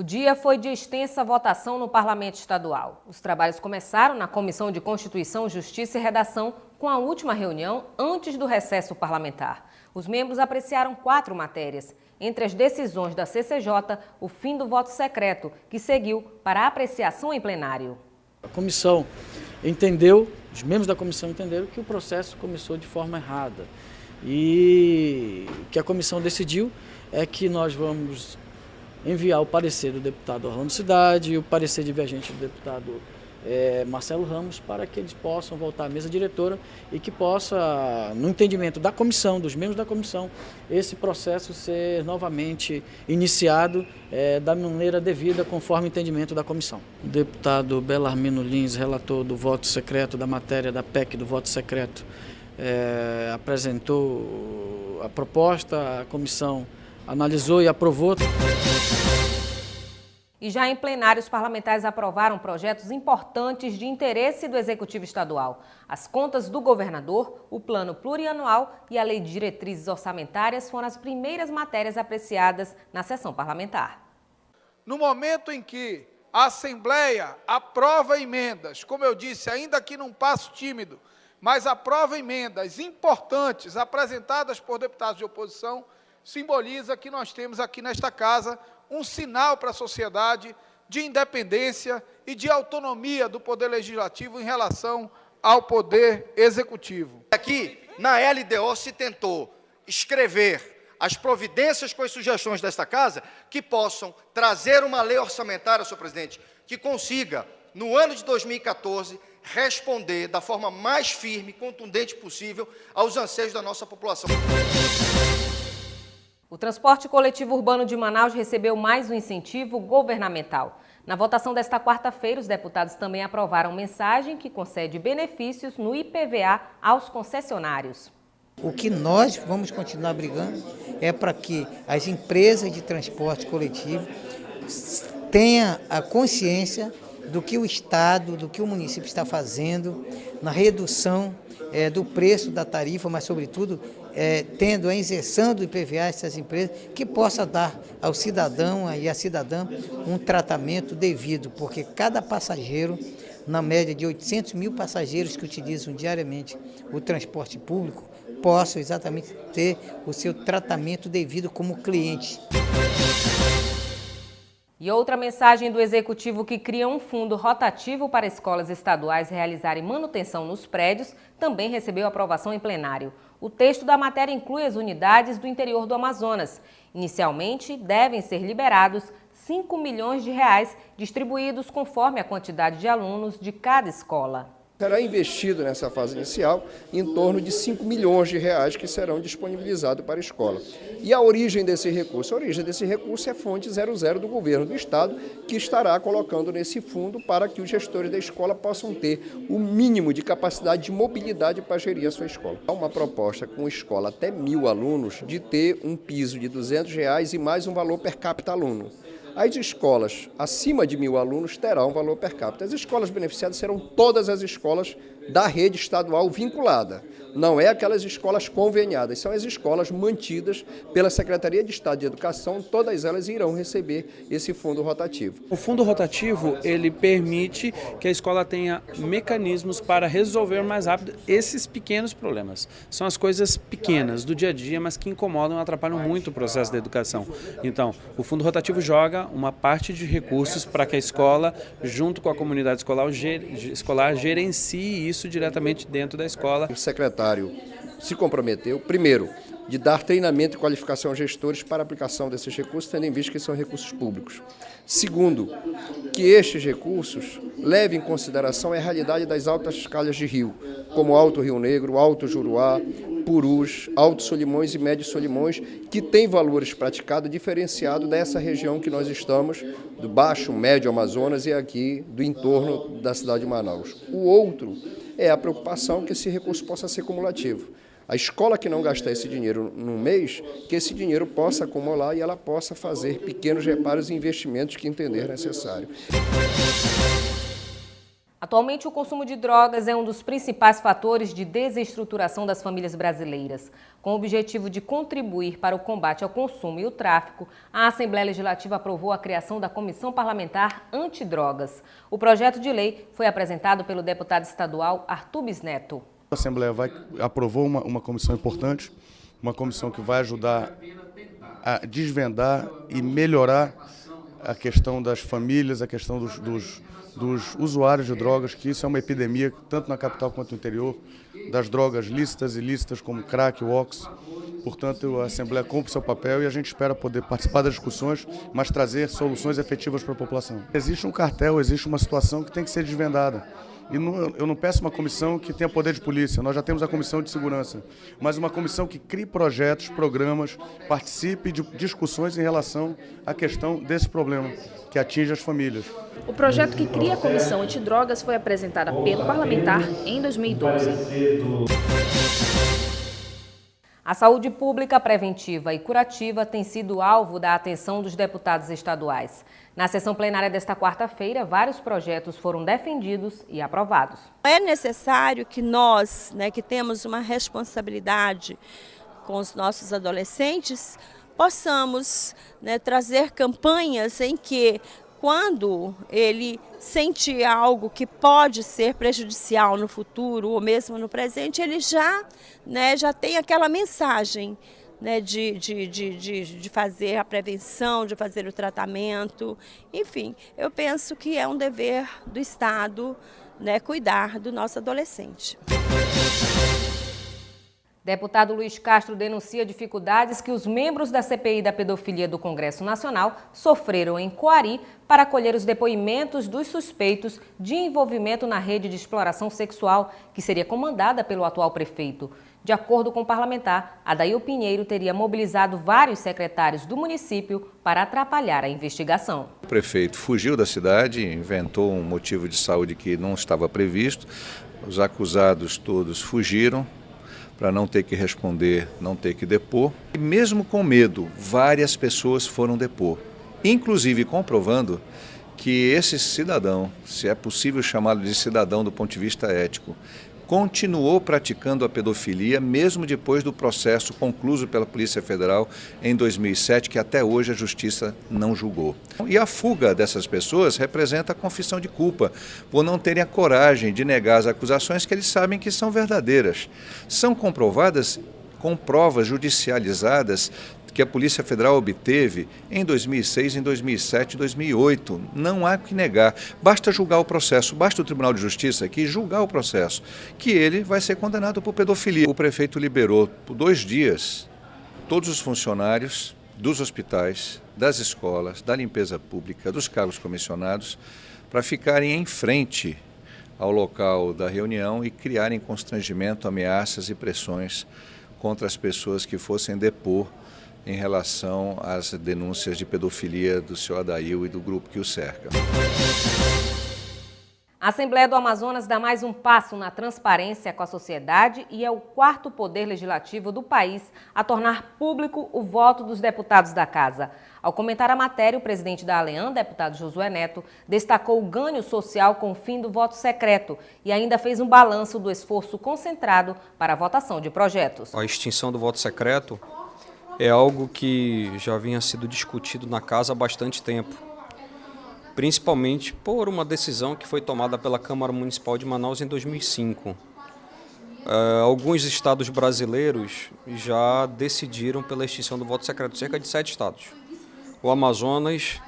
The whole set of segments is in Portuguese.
dia foi de extensa votação no Parlamento Estadual. Os trabalhos começaram na Comissão de Constituição, Justiça e Redação, com a última reunião antes do recesso parlamentar. Os membros apreciaram 4 matérias. Entre as decisões da CCJ, o fim do voto secreto, que seguiu para apreciação em plenário. A comissão entendeu, os membros da comissão entenderam que o processo começou de forma errada. E o que a comissão decidiu é que nós vamos enviar o parecer do deputado Orlando Cidade e o parecer divergente do deputado Marcelo Ramos para que eles possam voltar à mesa diretora e que possa, no entendimento da comissão, dos membros da comissão, esse processo ser novamente iniciado da maneira devida, conforme o entendimento da comissão. O deputado Belarmino Lins, relator do voto secreto, da matéria da PEC do voto secreto, apresentou a proposta, a comissão analisou e aprovou. E já em plenário, os parlamentares aprovaram projetos importantes de interesse do Executivo Estadual. As contas do governador, o plano plurianual e a lei de diretrizes orçamentárias foram as primeiras matérias apreciadas na sessão parlamentar. No momento em que a Assembleia aprova emendas, como eu disse, ainda que num passo tímido, mas aprova emendas importantes apresentadas por deputados de oposição, simboliza que nós temos aqui nesta casa um sinal para a sociedade de independência e de autonomia do Poder Legislativo em relação ao Poder Executivo. Aqui, na LDO, se tentou escrever as providências com as sugestões desta casa que possam trazer uma lei orçamentária, senhor presidente, que consiga, no ano de 2014, responder da forma mais firme e contundente possível aos anseios da nossa população. O transporte coletivo urbano de Manaus recebeu mais um incentivo governamental. Na votação desta quarta-feira, os deputados também aprovaram mensagem que concede benefícios no IPVA aos concessionários. O que nós vamos continuar brigando é para que as empresas de transporte coletivo tenham a consciência do que o Estado, do que o município está fazendo na redução do preço da tarifa, mas, sobretudo, tendo a isenção do IPVA a essas empresas, que possa dar ao cidadão e à cidadã um tratamento devido, porque cada passageiro, na média de 800 mil passageiros que utilizam diariamente o transporte público, possa exatamente ter o seu tratamento devido como cliente. E outra mensagem do Executivo que cria um fundo rotativo para escolas estaduais realizarem manutenção nos prédios também recebeu aprovação em plenário. O texto da matéria inclui as unidades do interior do Amazonas. Inicialmente, devem ser liberados R$5 milhões, distribuídos conforme a quantidade de alunos de cada escola. Será investido nessa fase inicial em torno de R$5 milhões que serão disponibilizados para a escola. E a origem desse recurso? A origem desse recurso é fonte 00 do governo do estado, que estará colocando nesse fundo para que os gestores da escola possam ter o mínimo de capacidade de mobilidade para gerir a sua escola. Há uma proposta com escola até 1.000 alunos de ter um piso de R$200 e mais um valor per capita aluno. As escolas acima de 1.000 alunos terão um valor per capita. As escolas beneficiadas serão todas as escolas da rede estadual vinculada. Não é aquelas escolas conveniadas, são as escolas mantidas pela Secretaria de Estado de Educação, todas elas irão receber esse fundo rotativo. O fundo rotativo, ele permite que a escola tenha mecanismos para resolver mais rápido esses pequenos problemas. São as coisas pequenas do dia a dia, mas que incomodam e atrapalham muito o processo da educação. Então, o fundo rotativo joga uma parte de recursos para que a escola, junto com a comunidade escolar, gerencie isso diretamente dentro da escola. O secretário se comprometeu, primeiro, de dar treinamento e qualificação aos gestores para a aplicação desses recursos, tendo em vista que são recursos públicos. Segundo, que estes recursos levem em consideração a realidade das altas escalas de rio, como Alto Rio Negro, Alto Juruá, Purus, Alto Solimões e Médio Solimões, que têm valores praticados diferenciados dessa região que nós estamos, do Baixo, Médio Amazonas e aqui do entorno da cidade de Manaus. O outro é a preocupação que esse recurso possa ser cumulativo. A escola que não gastar esse dinheiro no mês, que esse dinheiro possa acumular e ela possa fazer pequenos reparos e investimentos que entender necessário. Atualmente, o consumo de drogas é um dos principais fatores de desestruturação das famílias brasileiras. Com o objetivo de contribuir para o combate ao consumo e o tráfico, a Assembleia Legislativa aprovou a criação da Comissão Parlamentar Antidrogas. O projeto de lei foi apresentado pelo deputado estadual Arthur Bisneto. A Assembleia aprovou uma comissão importante, uma comissão que vai ajudar a desvendar e melhorar a questão das famílias, a questão dos usuários de drogas, que isso é uma epidemia, tanto na capital quanto no interior, das drogas lícitas e ilícitas, como crack, ox. Portanto, a Assembleia cumpre seu papel e a gente espera poder participar das discussões, mas trazer soluções efetivas para a população. Existe um cartel, existe uma situação que tem que ser desvendada. E eu não peço uma comissão que tenha poder de polícia, nós já temos a comissão de segurança, mas uma comissão que crie projetos, programas, participe de discussões em relação à questão desse problema que atinge as famílias. O projeto que cria a Comissão Antidrogas foi apresentado pelo parlamentar em 2012. A saúde pública preventiva e curativa tem sido alvo da atenção dos deputados estaduais. Na sessão plenária desta quarta-feira, vários projetos foram defendidos e aprovados. É necessário que nós, que temos uma responsabilidade com os nossos adolescentes, possamos trazer campanhas em que, quando ele sente algo que pode ser prejudicial no futuro ou mesmo no presente, ele já tem aquela mensagem de fazer a prevenção, de fazer o tratamento. Enfim, eu penso que é um dever do Estado cuidar do nosso adolescente. Deputado Luiz Castro denuncia dificuldades que os membros da CPI da pedofilia do Congresso Nacional sofreram em Coari para colher os depoimentos dos suspeitos de envolvimento na rede de exploração sexual que seria comandada pelo atual prefeito. De acordo com o parlamentar, Adail Pinheiro teria mobilizado vários secretários do município para atrapalhar a investigação. O prefeito fugiu da cidade, inventou um motivo de saúde que não estava previsto. Os acusados todos fugiram para não ter que responder, não ter que depor. E mesmo com medo, várias pessoas foram depor, inclusive comprovando que esse cidadão, se é possível chamá-lo de cidadão do ponto de vista ético, continuou praticando a pedofilia mesmo depois do processo concluído pela Polícia Federal em 2007, que até hoje a Justiça não julgou. E a fuga dessas pessoas representa a confissão de culpa, por não terem a coragem de negar as acusações que eles sabem que são verdadeiras. São comprovadas com provas judicializadas que a Polícia Federal obteve em 2006, em 2007 e 2008. Não há que negar. Basta julgar o processo, basta o Tribunal de Justiça aqui julgar o processo, que ele vai ser condenado por pedofilia. O prefeito liberou por 2 dias todos os funcionários dos hospitais, das escolas, da limpeza pública, dos cargos comissionados, para ficarem em frente ao local da reunião e criarem constrangimento, ameaças e pressões contra as pessoas que fossem depor em relação às denúncias de pedofilia do senhor Adail e do grupo que o cerca. A Assembleia do Amazonas dá mais um passo na transparência com a sociedade e é o 4º poder legislativo do país a tornar público o voto dos deputados da Casa. Ao comentar a matéria, o presidente da ALEAN, deputado Josué Neto, destacou o ganho social com o fim do voto secreto e ainda fez um balanço do esforço concentrado para a votação de projetos. A extinção do voto secreto é algo que já vinha sido discutido na Casa há bastante tempo, principalmente por uma decisão que foi tomada pela Câmara Municipal de Manaus em 2005. Alguns estados brasileiros já decidiram pela extinção do voto secreto, cerca de 7 estados. O Amazonas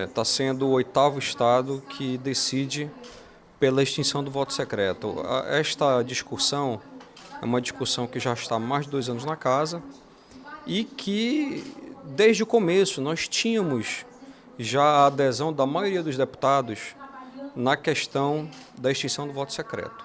está sendo o 8º estado que decide pela extinção do voto secreto. Esta discussão é uma discussão que já está há mais de 2 anos na Casa, e que, desde o começo, nós tínhamos já a adesão da maioria dos deputados na questão da extinção do voto secreto.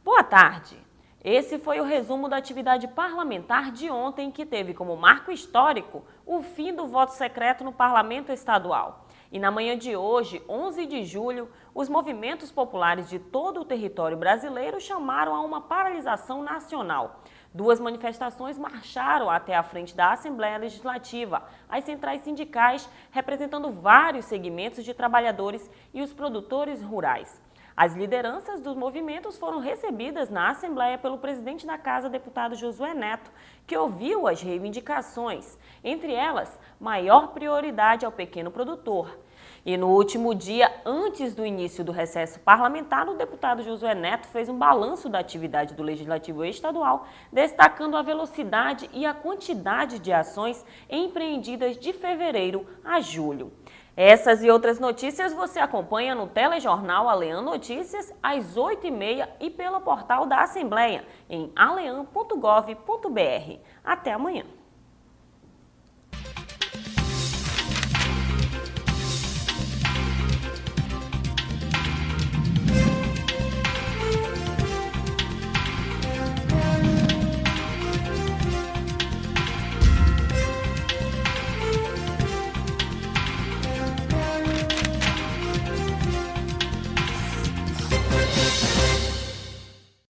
Boa tarde. Esse foi o resumo da atividade parlamentar de ontem, que teve como marco histórico o fim do voto secreto no Parlamento Estadual. E na manhã de hoje, 11 de julho, os movimentos populares de todo o território brasileiro chamaram a uma paralisação nacional. 2 manifestações marcharam até a frente da Assembleia Legislativa, as centrais sindicais representando vários segmentos de trabalhadores e os produtores rurais. As lideranças dos movimentos foram recebidas na Assembleia pelo presidente da Casa, deputado Josué Neto, que ouviu as reivindicações, entre elas, maior prioridade ao pequeno produtor. E no último dia, antes do início do recesso parlamentar, o deputado Josué Neto fez um balanço da atividade do Legislativo Estadual, destacando a velocidade e a quantidade de ações empreendidas de fevereiro a julho. Essas e outras notícias você acompanha no telejornal Alean Notícias, às 8h30 e pelo portal da Assembleia, em alean.gov.br. Até amanhã.